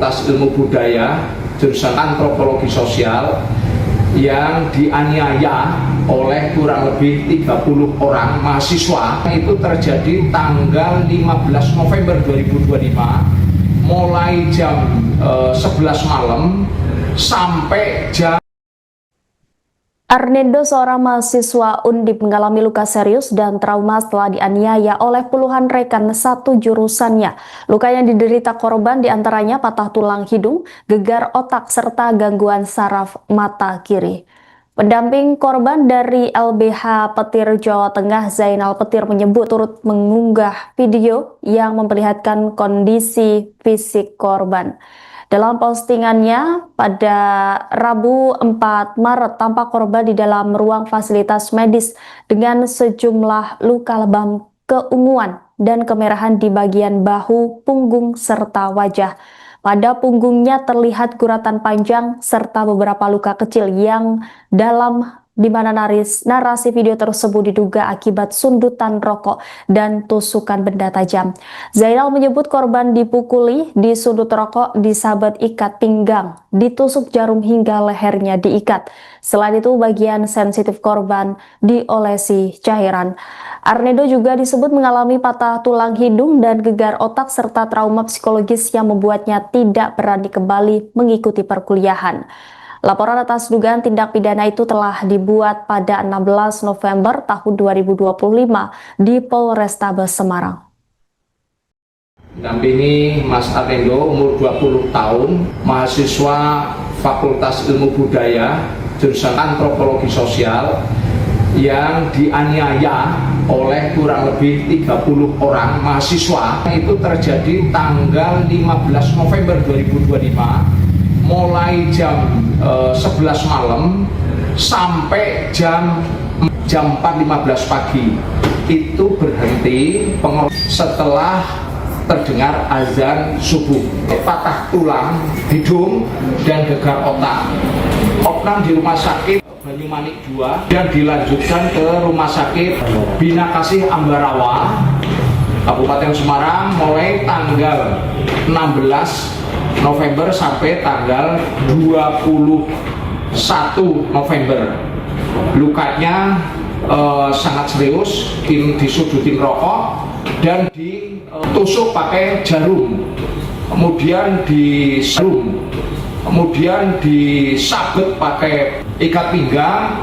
Fakultas Ilmu Budaya jurusan Antropologi Sosial yang dianiaya oleh kurang lebih 30 orang mahasiswa. Itu terjadi tanggal 15 November 2025 mulai jam 11 malam sampai jam. Arnendo, seorang mahasiswa Undip, mengalami luka serius dan trauma setelah dianiaya oleh puluhan rekan satu jurusannya. Luka yang diderita korban diantaranya patah tulang hidung, gegar otak, serta gangguan saraf mata kiri. Pendamping korban dari LBH Petir, Jawa Tengah, Zainal Petir, menyebut turut mengunggah video yang memperlihatkan kondisi fisik korban. Dalam postingannya pada Rabu 4 Maret, tampak korban di dalam ruang fasilitas medis dengan sejumlah luka lebam, keunguan, dan kemerahan di bagian bahu, punggung, serta wajah. Pada punggungnya terlihat guratan panjang serta beberapa luka kecil yang dalam, di mana narasi video tersebut diduga akibat sundutan rokok dan tusukan benda tajam. Zainal menyebut korban dipukuli, disundut rokok, disabet ikat pinggang, ditusuk jarum hingga lehernya diikat. Selain itu, bagian sensitif korban diolesi cairan. Arnendo juga disebut mengalami patah tulang hidung dan gegar otak serta trauma psikologis yang membuatnya tidak berani kembali mengikuti perkuliahan. Laporan atas dugaan tindak pidana itu telah dibuat pada 16 November tahun 2025 di Polrestabes Semarang. Dampingi Mas Arnendo, umur 20 tahun, mahasiswa Fakultas Ilmu Budaya jurusan Antropologi Sosial yang dianiaya oleh kurang lebih 30 orang mahasiswa. Itu terjadi tanggal 15 November 2025 mulai jam 11 malam sampai jam 4.15 pagi. Itu berhenti setelah terdengar azan subuh. Patah tulang hidung dan gegar otak. Opnam di rumah sakit Banyumanik 2 dan dilanjutkan ke rumah sakit Bina Kasih Ambarawa, Kabupaten Semarang, mulai tanggal 16 November sampai tanggal 21 November. Lukanya sangat serius, disudutin rokok dan ditusuk pakai jarum, kemudian disabet pakai ikat pinggang,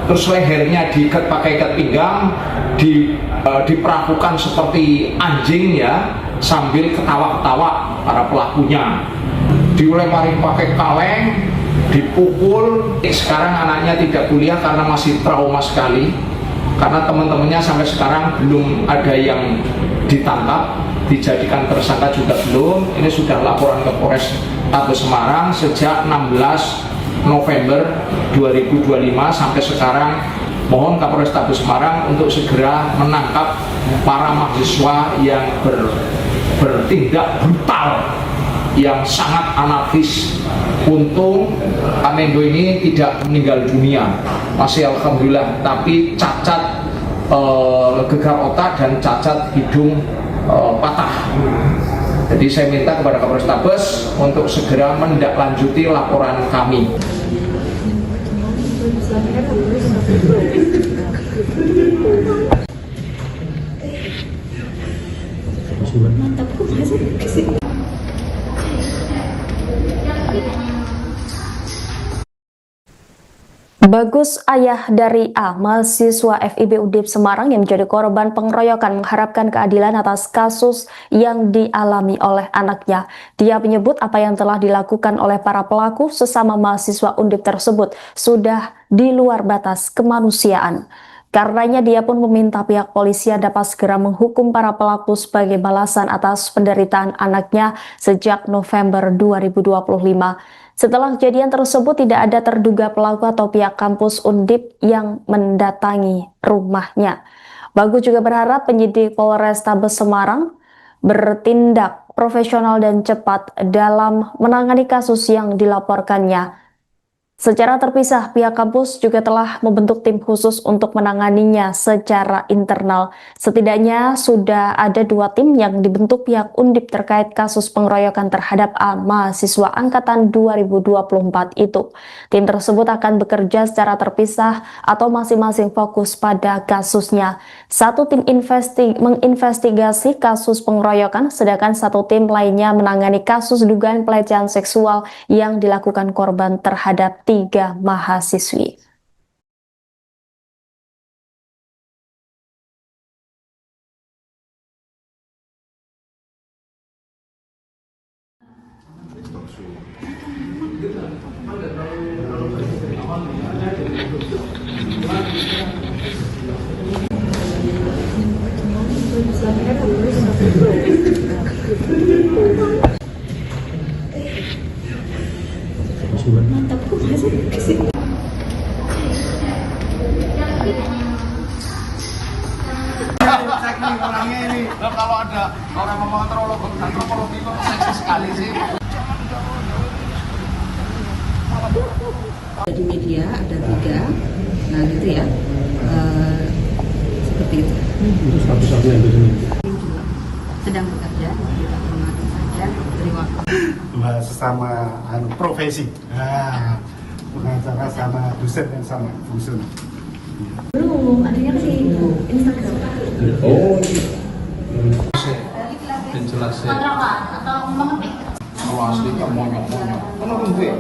terus lehernya diikat pakai ikat pinggang, diperlakukan seperti anjing ya, sambil ketawa-ketawa para pelakunya. Dilempari pakai kaleng, dipukul. Sekarang anaknya tidak kuliah karena masih trauma sekali, karena teman-temannya sampai sekarang belum ada yang ditangkap, dijadikan tersangka juga belum. Ini sudah laporan ke Polres Tabes Semarang sejak 16 November 2025 sampai sekarang. Mohon Kapolres Tabes Semarang untuk segera menangkap para mahasiswa yang bertindak brutal, yang sangat anarkis. Untung Arnendo ini tidak meninggal dunia, masih alhamdulillah, tapi cacat gegar otak dan cacat hidung patah. Jadi saya minta kepada Kapolres Tabes untuk segera menindaklanjuti laporan kami. Bagus, ayah dari A, mahasiswa FIB Undip Semarang yang menjadi korban pengeroyokan, mengharapkan keadilan atas kasus yang dialami oleh anaknya. Dia menyebut apa yang telah dilakukan oleh para pelaku sesama mahasiswa Undip tersebut sudah di luar batas kemanusiaan. Karenanya dia pun meminta pihak polisian dapat segera menghukum para pelaku sebagai balasan atas penderitaan anaknya sejak November 2025. Setelah kejadian tersebut, tidak ada terduga pelaku atau pihak kampus Undip yang mendatangi rumahnya. Bagus juga berharap penyidik Polrestabes Semarang bertindak profesional dan cepat dalam menangani kasus yang dilaporkannya. Secara terpisah, pihak kampus juga telah membentuk tim khusus untuk menanganinya secara internal. Setidaknya sudah ada 2 tim yang dibentuk pihak Undip terkait kasus pengeroyokan terhadap mahasiswa angkatan 2024 itu. Tim tersebut akan bekerja secara terpisah atau masing-masing fokus pada kasusnya. Satu tim menginvestigasi kasus pengeroyokan, sedangkan satu tim lainnya menangani kasus dugaan pelecehan seksual yang dilakukan korban terhadap 3 mahasiswi. Saking kurangnya ini. Nah, kalau ada orang ngomong antropologi kok seksi sekali sih. Di media ada 3, nah gitu ya, seperti itu. Itu satu-satunya yang di sini. Sedang bekerja, kita hormati saja. Terima kasih. Sesama profesi, pengacara sama dosen yang sama fungsi. Belum, adanya sih Instagram. Oh, Kontrakan atau mengetik? Kalau asli kan monyok-monyok. Kan orang gue.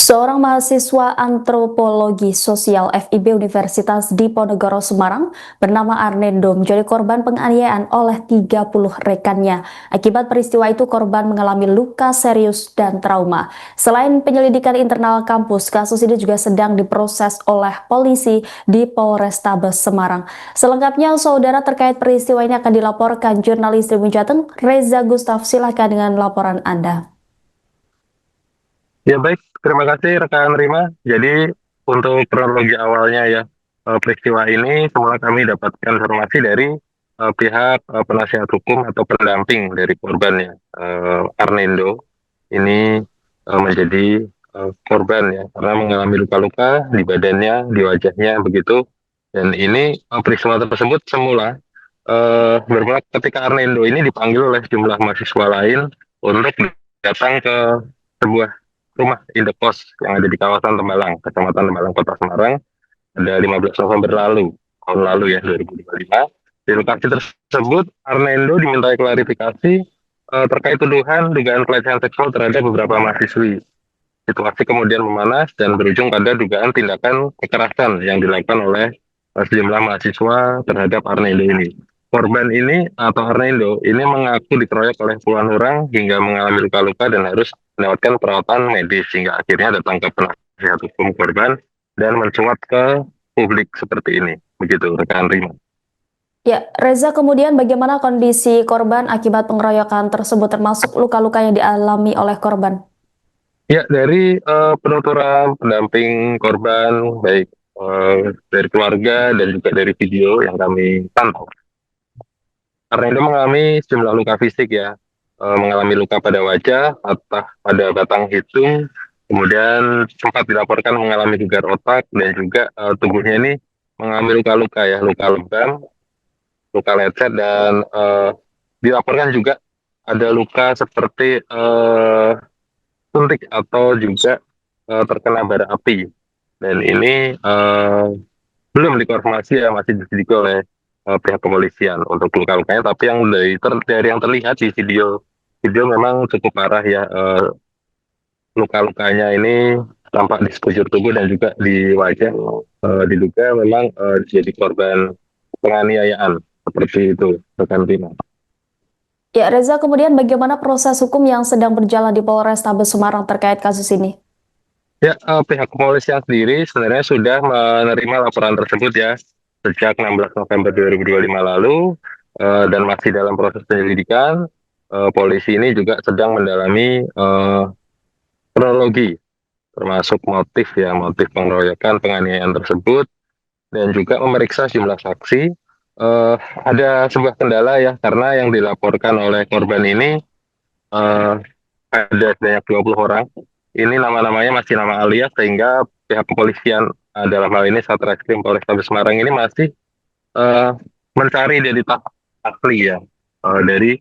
Seorang mahasiswa antropologi sosial FIB Universitas Diponegoro Semarang bernama Arnendo menjadi korban penganiayaan oleh 30 rekannya. Akibat peristiwa itu korban mengalami luka serius dan trauma. Selain penyelidikan internal kampus, kasus ini juga sedang diproses oleh polisi di Polrestabes Semarang. Selengkapnya, saudara, terkait peristiwa ini akan dilaporkan jurnalis Tribun Jateng Reza Gustaf. Silakan dengan laporan Anda. Ya baik, terima kasih rekan Rima. Jadi untuk kronologi awalnya ya, peristiwa ini semula kami dapatkan informasi dari pihak penasihat hukum atau pendamping dari korban ya, Arnendo. Ini menjadi korban ya, karena mengalami luka-luka di badannya, di wajahnya begitu. Dan ini peristiwa tersebut semula bermula ketika Arnendo ini dipanggil oleh jumlah mahasiswa lain untuk datang ke sebuah rumah indekos yang ada di kawasan Tembalang, Kecamatan Tembalang, Kota Semarang, pada 15 November tahun lalu ya, 2025. Di lokasi tersebut, Arnendo dimintai klarifikasi terkait tuduhan dugaan pelecehan seksual terhadap beberapa mahasiswi. Situasi kemudian memanas dan berujung pada dugaan tindakan kekerasan yang dilakukan oleh sejumlah mahasiswa terhadap Arnendo ini. Korban ini atau Arnendo ini mengaku dikeroyok oleh puluhan orang hingga mengalami luka-luka dan harus mendapatkan perawatan medis hingga akhirnya datang ke penasihat hukum korban dan mencuat ke publik seperti ini. Begitu rekan Rima. Ya, Reza, kemudian bagaimana kondisi korban akibat pengeroyokan tersebut termasuk luka-luka yang dialami oleh korban? Ya, dari penuturan pendamping korban baik dari keluarga dan juga dari video yang kami pantau, Arnendo mengalami sejumlah luka fisik ya, mengalami luka pada wajah, patah pada batang hidung, kemudian sempat dilaporkan mengalami gegar otak dan juga tubuhnya ini mengalami luka-luka ya, luka lebam, luka lecet dan dilaporkan juga ada luka seperti suntik atau juga terkena bara api. Dan ini belum dikonfirmasi ya, masih diselidiki oleh pihak kepolisian untuk luka-lukanya, tapi yang dari yang terlihat di video memang cukup parah ya, luka-lukanya ini tampak di sekujur tubuh dan juga di wajah, diduga memang jadi korban penganiayaan seperti itu rekan Rima. Ya, Reza, kemudian bagaimana proses hukum yang sedang berjalan di Polrestabes Semarang terkait kasus ini? Ya, pihak kepolisian sendiri sebenarnya sudah menerima laporan tersebut ya sejak 16 November 2025 lalu. dan masih dalam proses penyelidikan. Polisi ini juga sedang mendalami kronologi, termasuk motif pengeroyokan, penganiayaan tersebut, dan juga memeriksa jumlah saksi. Ada sebuah kendala ya, karena yang dilaporkan oleh korban ini ada sebanyak 20 orang. Ini nama-namanya masih nama alias, sehingga pihak kepolisian dalam hal ini Satreskrim Polrestabes Semarang ini masih mencari identitas asli ya dari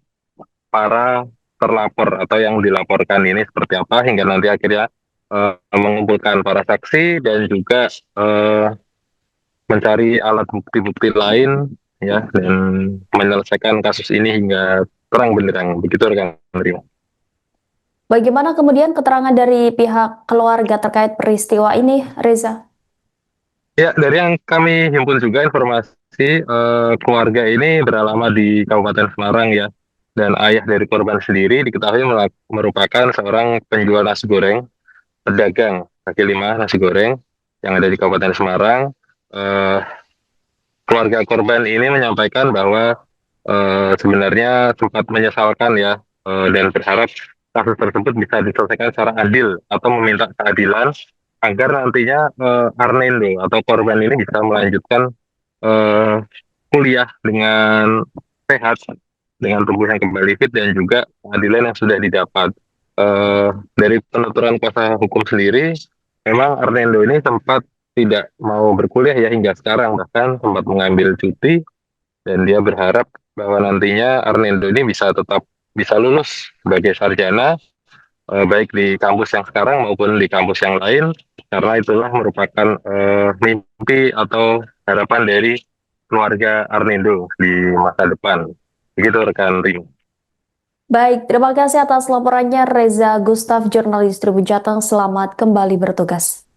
para terlapor atau yang dilaporkan ini seperti apa, hingga nanti akhirnya mengumpulkan para saksi dan juga mencari alat bukti-bukti lain ya, dan menyelesaikan kasus ini hingga terang benderang. Begitu rekan Rima. Bagaimana kemudian keterangan dari pihak keluarga terkait peristiwa ini, Reza? Ya, dari yang kami himpun juga informasi, keluarga ini beralamat di Kabupaten Semarang ya, dan ayah dari korban sendiri diketahui merupakan seorang penjual nasi goreng, pedagang kaki lima nasi goreng yang ada di Kabupaten Semarang. Keluarga korban ini menyampaikan bahwa sebenarnya sempat menyesalkan ya, dan berharap kasus tersebut bisa diselesaikan secara adil atau meminta keadilan agar nantinya Arnendo atau korban ini bisa melanjutkan kuliah dengan sehat, dengan tubuh yang kembali fit, dan juga keadilan yang sudah didapat. Dari penuturan kuasa hukum sendiri, memang Arnendo ini sempat tidak mau berkuliah ya hingga sekarang, bahkan sempat mengambil cuti, dan dia berharap bahwa nantinya Arnendo ini bisa lulus sebagai sarjana, baik di kampus yang sekarang maupun di kampus yang lain, karena itulah merupakan mimpi atau harapan dari keluarga Arnendo di masa depan. Begitu rekan Ring. Baik, terima kasih atas laporannya Reza Gustaf, jurnalis Tribun Jateng. Selamat kembali bertugas.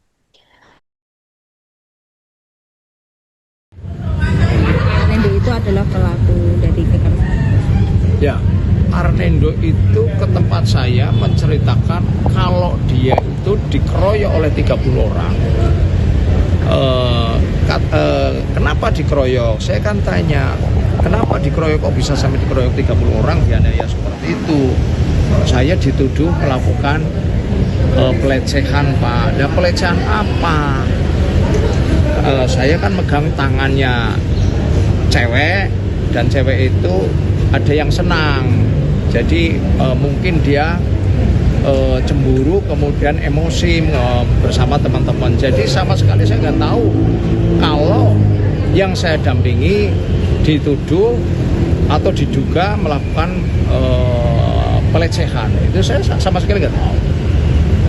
Arnendo itu adalah pelaku dari kekerasan. Ya, Arnendo itu ke tempat saya menceritakan kalau dia itu dikeroyok oleh 30 orang. Kenapa dikeroyok? Saya kan tanya, kenapa dikeroyok, kok bisa sampai dikeroyok 30 orang, dianiaya seperti itu. Saya dituduh melakukan pelecehan, Pak. Nah, pelecehan apa? Saya kan megang tangannya cewek, dan cewek itu ada yang senang. Jadi mungkin dia cemburu, kemudian emosi bersama teman-teman. Jadi sama sekali saya nggak tahu kalau yang saya dampingi dituduh atau diduga melakukan pelecehan. Itu saya sama sekali nggak tahu.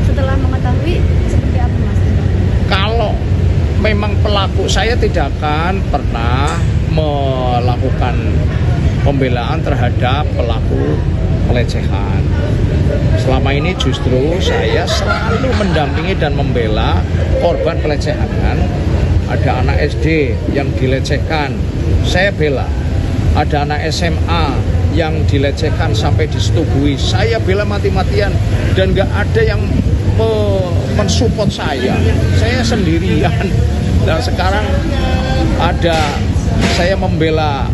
Setelah mengetahui seperti apa, Mas? Kalau memang pelaku, saya tidak akan pernah melakukan pembelaan terhadap pelaku pelecehan. Selama ini justru saya selalu mendampingi dan membela korban pelecehan. Ada anak SD yang dilecehkan, saya bela. Ada anak SMA yang dilecehkan sampai disetubui, saya bela mati-matian, dan nggak ada yang mensupport saya sendirian. Dan sekarang ada saya membela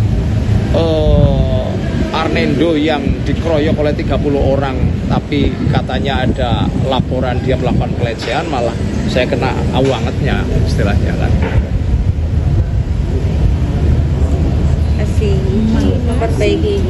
Arnendo yang dikeroyok oleh 30 orang, tapi katanya ada laporan dia melakukan pelecehan, malah saya kena awangetnya istilahnya kan. Masih memperbaiki